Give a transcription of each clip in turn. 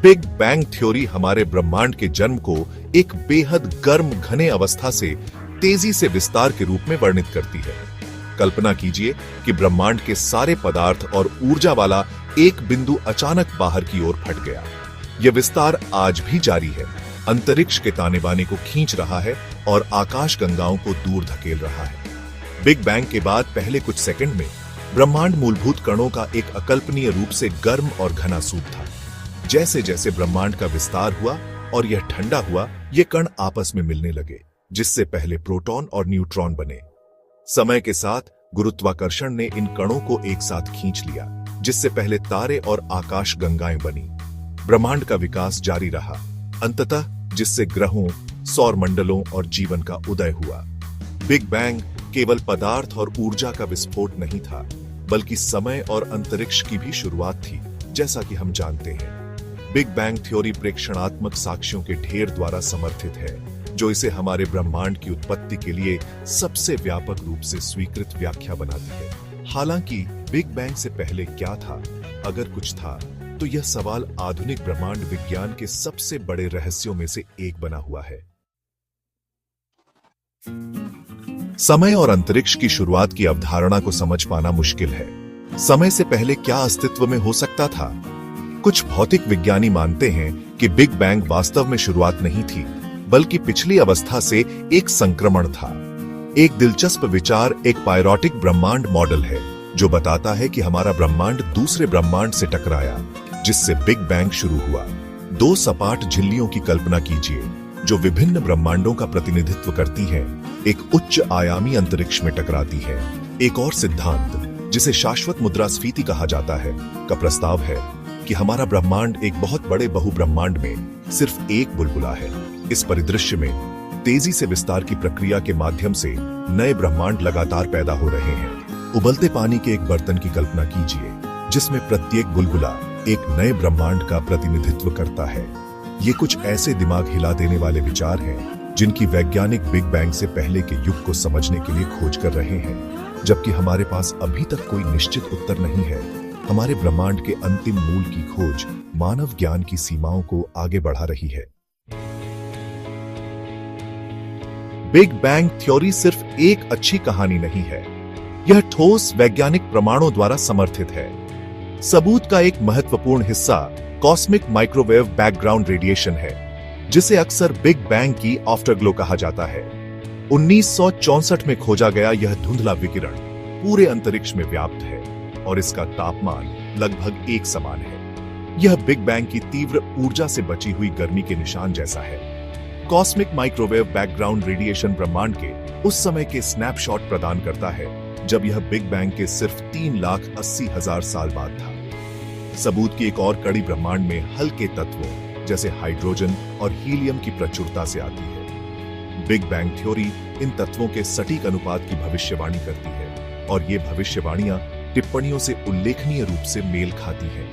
Big bang theory हमारे ब्रह्मांड के जन्म को एक बेहद गर्म घने अवस्था से तेजी से विस्तार के रूप में वर्णित करती है। कल्पना कीजिए कि ब्रह्मांड के सारे पदार्थ और ऊर्जा वाला एक बिंदु अचानक बाहर की ओर फट गया। यह विस्तार आज भी जारी है, अंतरिक्ष के ताने बाने को खींच रहा है और आकाश गंगाओं को दूर धकेल रहा है। बिग बैंग के बाद पहले कुछ सेकंड में ब्रह्मांड मूलभूत कणों का एक अकल्पनीय रूप से गर्म और घना सूप था। जैसे जैसे ब्रह्मांड का विस्तार हुआ और यह ठंडा हुआ, ये कण आपस में मिलने लगे, जिससे पहले प्रोटॉन और न्यूट्रॉन बने। समय के साथ गुरुत्वाकर्षण ने इन कणों को एक साथ खींच लिया, जिससे पहले तारे और आकाश गंगाएं बनी। ब्रह्मांड का विकास जारी रहा, अंततः जिससे ग्रहों, सौर मंडलों और जीवन का उदय हुआ। बिग बैंग केवल पदार्थ और ऊर्जा का विस्फोट नहीं था, बल्कि समय और अंतरिक्ष की भी शुरुआत थी, जैसा कि हम जानते हैं। बिग बैंग थ्योरी प्रेक्षणात्मक साक्ष्यों के ढेर द्वारा समर्थित है, जो इसे हमारे ब्रह्मांड की उत्पत्ति के लिए सबसे व्यापक रूप से स्वीकृत व्याख्या बनाती है। हालांकि बिग बैंग से पहले क्या था, अगर कुछ था, तो यह सवाल आधुनिक ब्रह्मांड विज्ञान के सबसे बड़े रहस्यों में से एक बना हुआ है। समय और अंतरिक्ष की शुरुआत की अवधारणा को समझ पाना मुश्किल है। समय से पहले क्या अस्तित्व में हो सकता था? कुछ भौतिक विज्ञानी मानते हैं कि बिग बैंग वास्तव में शुरुआत नहीं थी, बल्कि पिछली अवस्था से एक संक्रमण था। एक दिलचस्प विचार एक पायरोटिक ब्रह्मांड मॉडल है, जो बताता है कि हमारा ब्रह्मांड दूसरे ब्रह्मांड से टकराया, जिससे बिग बैंग शुरू हुआ। दो सपाट झिल्लियों की कल्पना कीजिए, जो विभिन्न ब्रह्मांडों का प्रतिनिधित्व करती हैं, एक उच्च आयामी अंतरिक्ष में टकराती है। एक और सिद्धांत, जिसे शाश्वत मुद्रास्फीति कहा जाता है, का प्रस्ताव है कि हमारा ब्रह्मांड एक बहुत बड़े बहुब्रह्मांड में सिर्फ एक बुलबुला है। इस परिदृश्य में तेजी से विस्तार की प्रक्रिया के माध्यम से नए ब्रह्मांड लगातार पैदा हो रहे हैं। उबलते पानी के एक बर्तन की कल्पना कीजिए, जिसमें प्रत्येक बुलबुला एक नए ब्रह्मांड का प्रतिनिधित्व करता है। ये कुछ ऐसे दिमाग हिला देने वाले विचार हैं, जिनकी वैज्ञानिक बिग बैंग से पहले के युग को समझने के लिए खोज कर रहे हैं। जबकि हमारे पास अभी तक कोई निश्चित उत्तर नहीं है, हमारे ब्रह्मांड के अंतिम मूल की खोज मानव ज्ञान की सीमाओं को आगे बढ़ा रही है। बिग बैंग थ्योरी सिर्फ एक अच्छी कहानी नहीं है, यह ठोस वैज्ञानिक प्रमाणों द्वारा समर्थित है। सबूत का एक महत्वपूर्ण हिस्सा कॉस्मिक माइक्रोवेव बैकग्राउंड रेडिएशन है, जिसे अक्सर बिग बैंग की आफ्टरग्लो कहा जाता है। 1964 में खोजा गया यह धुंधला विकिरण पूरे अंतरिक्ष में व्याप्त है और इसका तापमान लगभग एक समान है। यह बिग बैंग की तीव्र ऊर्जा से बची हुई गर्मी के निशान जैसा है। कॉस्मिक माइक्रोवेव बैकग्राउंड रेडिएशन ब्रह्मांड के उस समय के स्नैपशॉट प्रदान करता है, जब यह बिग बैंग के सिर्फ 3,80,000 साल बाद था। सबूत की एक और कड़ी ब्रह्मांड में हल्के तत्वों जैसे हाइड्रोजन और हीलियम की प्रचुरता से आती है। बिग बैंग थ्योरी इन तत्वों के सटीक अनुपात की भविष्यवाणी करती है, और ये भविष्यवाणियां टिप्पणियों से उल्लेखनीय रूप से मेल खाती है।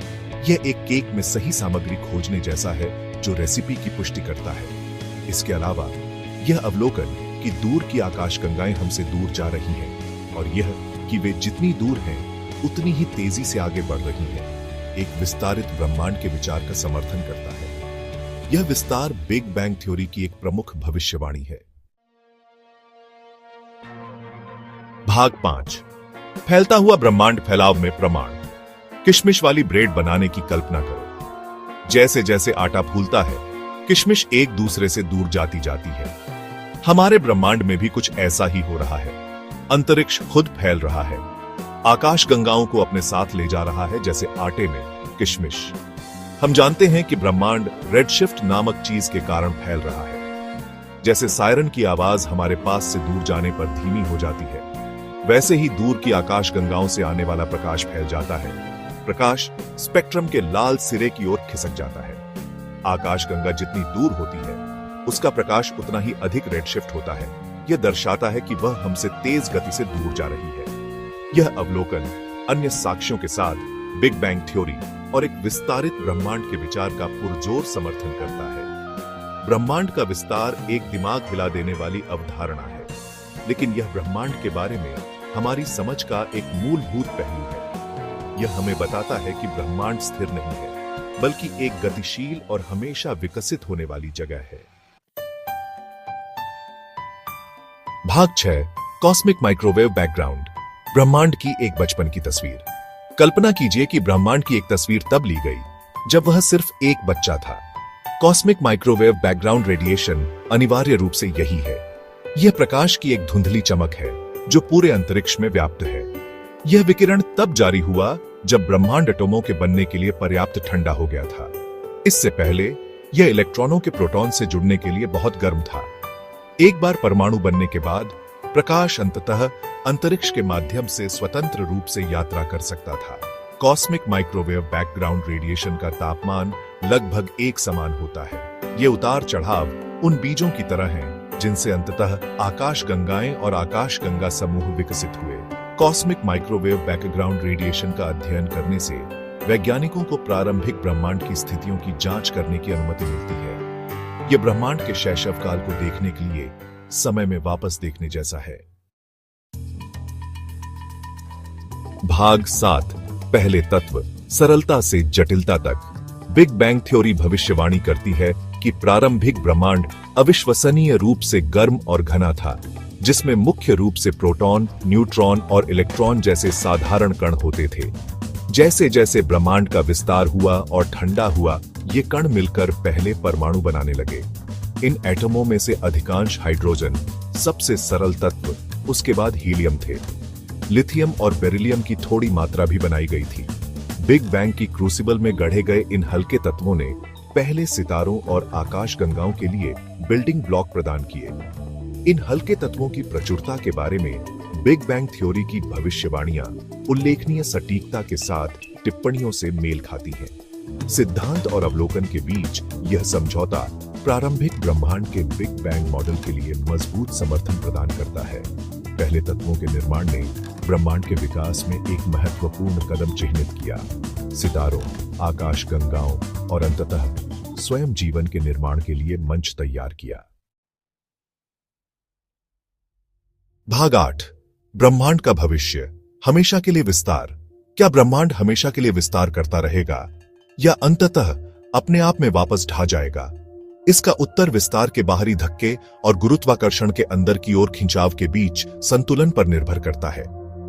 यह एक केक में सही सामग्री खोजने जैसा है, जो रेसिपी की पुष्टि करता है। इसके अलावा यह अवलोकन कि दूर की आकाशगंगाएं हमसे दूर जा रही हैं, और यह कि वे जितनी दूर हैं उतनी ही तेजी से आगे बढ़ रही हैं, एक विस्तारित ब्रह्मांड के विचार का समर्थन करता है। यह विस्तार बिग बैंग थ्योरी की एक प्रमुख भविष्यवाणी है। भाग 5, फैलता हुआ ब्रह्मांड फैलाव में प्रमाण। किशमिश वाली ब्रेड बनाने की कल्पना करो। जैसे जैसे आटा फूलता है, किशमिश एक दूसरे से दूर जाती है। हमारे ब्रह्मांड में भी कुछ ऐसा ही हो रहा है। अंतरिक्ष खुद फैल रहा है, आकाश गंगाओं को अपने साथ ले जा रहा है, जैसे आटे में किशमिश। हम जानते हैं कि ब्रह्मांड रेडशिफ्ट नामक चीज के कारण फैल रहा है। जैसे सायरन की आवाज हमारे पास से दूर जाने पर धीमी हो जाती है, वैसे ही दूर की आकाश गंगाओं से आने वाला प्रकाश फैल जाता है। प्रकाश स्पेक्ट्रम के लाल सिरे की ओर खिसक जाता है। आकाशगंगा जितनी दूर होती है, उसका प्रकाश उतना ही अधिक रेडशिफ्ट होता है। यह दर्शाता है कि वह हमसे तेज गति से दूर जा रही है। यह अवलोकन अन्य साक्ष्यों के साथ बिग बैंग थ्योरी और एक विस्तारित ब्रह्मांड के विचार का पुरजोर समर्थन करता है। ब्रह्मांड का विस्तार एक दिमाग हिला देने वाली अवधारणा है, लेकिन यह ब्रह्मांड के बारे में हमारी समझ का एक मूलभूत पहलू है। यह हमें बताता है कि ब्रह्मांड स्थिर नहीं है, बल्कि एक गतिशील और हमेशा विकसित होने वाली जगह है। भाग 6 कॉस्मिक माइक्रोवेव बैकग्राउंड। ब्रह्मांड की एक बचपन की तस्वीर। कल्पना कीजिए कि ब्रह्मांड की एक तस्वीर तब ली गई जब वह सिर्फ एक बच्चा था। कॉस्मिक माइक्रोवेव बैकग्राउंड रेडिएशन अनिवार्य रूप से यही है। यह प्रकाश की एक धुंधली चमक है जो पूरे अंतरिक्ष में व्याप्त है। यह विकिरण तब जारी हुआ जब ब्रह्मांड एटमों के बनने के लिए पर्याप्त ठंडा हो गया था। इससे पहले यह इलेक्ट्रॉनों के प्रोटॉन से जुड़ने के लिए बहुत गर्म था। एक बार परमाणु बनने के बाद प्रकाश अंततः अंतरिक्ष के माध्यम से स्वतंत्र रूप से यात्रा कर सकता था। कॉस्मिक माइक्रोवेव बैकग्राउंड रेडिएशन का तापमान लगभग एक समान होता है। ये उतार चढ़ाव उन बीजों की तरह हैं जिनसे अंततः आकाशगंगाएं और आकाशगंगा समूह विकसित हुए। कॉस्मिक माइक्रोवेव बैकग्राउंड रेडिएशन का अध्ययन करने से वैज्ञानिकों को प्रारंभिक ब्रह्मांड की स्थितियों की जांच करने की अनुमति मिलती है। यह ब्रह्मांड के शैशव काल को देखने के लिए समय में वापस देखने जैसा है। भाग 7 पहले तत्व, सरलता से जटिलता तक। बिग बैंग थ्योरी भविष्यवाणी करती है कि प्रारंभिक ब्रह्मांड अविश्वसनीय रूप से गर्म और घना था, जिसमें मुख्य रूप से प्रोटॉन, न्यूट्रॉन और इलेक्ट्रॉन जैसे साधारण कण होते थे। जैसे जैसे ब्रह्मांड का विस्तार हुआ और ठंडा हुआ, ये कण मिलकर पहले परमाणु बनाने लगे। इन एटमों में से अधिकांश हाइड्रोजन, सबसे सरल तत्व, उसके बाद हीलियम थे। लिथियम और बेरिलियम की थोड़ी मात्रा भी बनाई गई थी। बिग बैंग की क्रूसिबल में गढ़े गए इन हल्के तत्वों ने पहले सितारों और आकाशगंगाओं के लिए बिल्डिंग ब्लॉक प्रदान किए। इन हल्के तत्वों की प्रचुरता के बारे में बिग बैंग थ्योरी की भविष्यवाणियां उल्लेखनीय सटीकता के साथ टिप्पणियों से मेल खाती हैं। सिद्धांत और अवलोकन के बीच यह समझौता प्रारंभिक ब्रह्मांड के बिग बैंग मॉडल के लिए मजबूत समर्थन प्रदान करता है। पहले तत्वों के निर्माण ने ब्रह्मांड के विकास में एक महत्वपूर्ण कदम चिह्नित किया। सितारों, आकाशगंगाओं और अंततः स्वयं जीवन के निर्माण के लिए मंच तैयार किया। भाग 8 ब्रह्मांड का भविष्य, हमेशा के लिए विस्तार। क्या ब्रह्मांड हमेशा के लिए विस्तार करता रहेगा या अंततः अपने आप में वापस ढह जाएगा? इसका उत्तर विस्तार के बाहरी धक्के और गुरुत्वाकर्षण के अंदर की ओर खिंचाव के बीच संतुलन पर निर्भर करता है।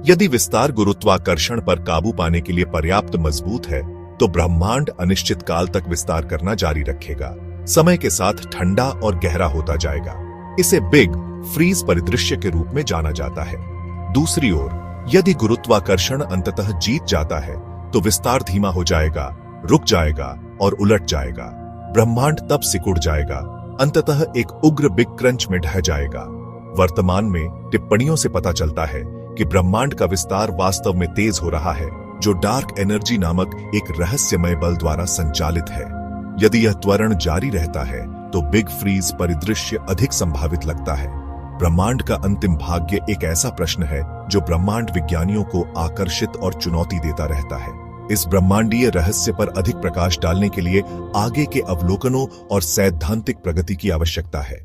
यदि विस्तार गुरुत्वाकर्षण पर काबू पाने के लिए पर्याप्त मजबूत है, तो ब्रह्मांड अनिश्चित काल तक विस्तार करना जारी रखेगा। समय के साथ ठंडा और गहरा होता जाएगा। इसे बिग फ्रीज परिदृश्य के रूप में जाना जाता है। दूसरी ओर, यदि गुरुत्वाकर्षण अंततः जीत जाता है, तो विस्तार धीमा हो जाएगा, रुक जाएगा और उलट जाएगा। ब्रह्मांड तब सिकुड़ जाएगा, अंततः एक उग्र बिग क्रंच में ढह जाएगा। वर्तमान में टिप्पणियों से पता चलता है कि ब्रह्मांड का विस्तार वास्तव में तेज हो रहा है, जो डार्क एनर्जी नामक एक रहस्यमय बल द्वारा संचालित है। यदि यह त्वरण जारी रहता है, तो बिग फ्रीज परिदृश्य अधिक संभावित लगता है। ब्रह्मांड का अंतिम भाग्य एक ऐसा प्रश्न है जो ब्रह्मांड विज्ञानियों को आकर्षित और चुनौती देता रहता है। इस ब्रह्मांडीय रहस्य पर अधिक प्रकाश डालने के लिए आगे के अवलोकनों और सैद्धांतिक प्रगति की आवश्यकता है।